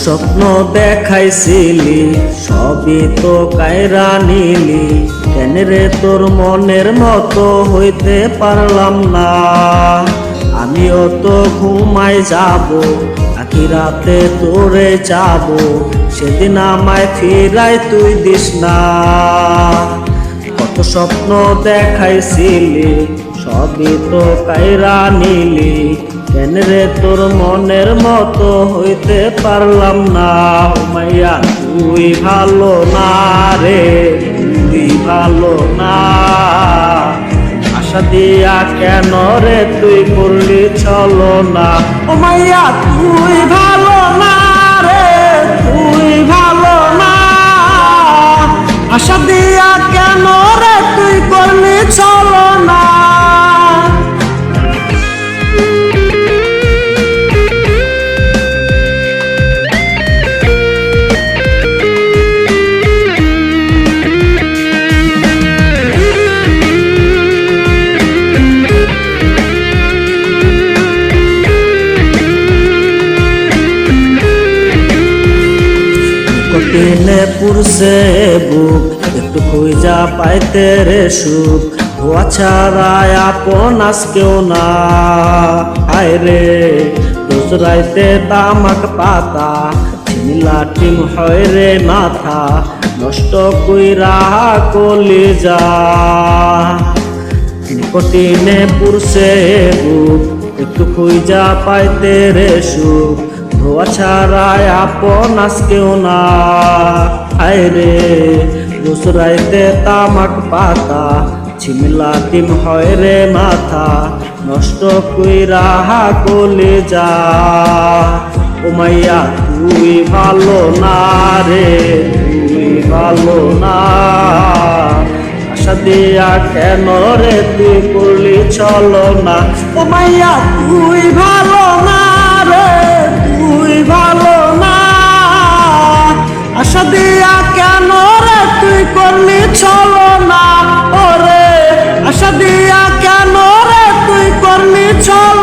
স্বপ্ন দেখাইছিলি সবই তো কায়রা নিলি, কেন রে তোর মনের মতো হইতে পারলাম না। আমিও তো ঘুমাই যাব, আখিরাতে তোরে যাব, সেদিন আমায় ফিরাই তুই দিস না। কত স্বপ্ন দেখাইছিলি সবই তো কায়রা নিলি, কেন রে তোর মনের মতো হইতে পারলাম না। মাইয়া তুই ভালো না রে, তুই ভালো না। আশা দিয়া কেন রে তুই করলি চলো না। ও মাইয়া তুই ভালো না রে, তুই ভালো না। আশা দিয়া কেন রে তুই করলি চলো না। কঠিনে পুরছে বুক, একটু খুঁজা পাইতে রে সুখ, ধোয়া ছাড়া আপন আজকেও না। হায় রে রোজ রাইতে তামাক পাতা, ঝিমিলা টিম হয় রে মাথা, নষ্ট কইরা কলিজা। কঠিনে পুরছে বুক, একটু খুঁজা পাইতে রে সুখ, ধোয়া ছাড়াই আপন আজকেও না। হায় রে রোজ রাইতে তামাক পাতা, ঝিমিলা টিম হয় রে মাথা, নষ্ট কইরা কলিজা। ও মাইয়া তুই ভালো না রে, তুই ভালো না। আশা দিয়া কেন রে তুই করলি চলো না। ও মাইয়া তুই ভালো না রে, তুই ভালো না। আশা দিয়া কেন রে তুই করলি চলো না। ওরে আশা দিয়া কেন রে তুই করলি চলো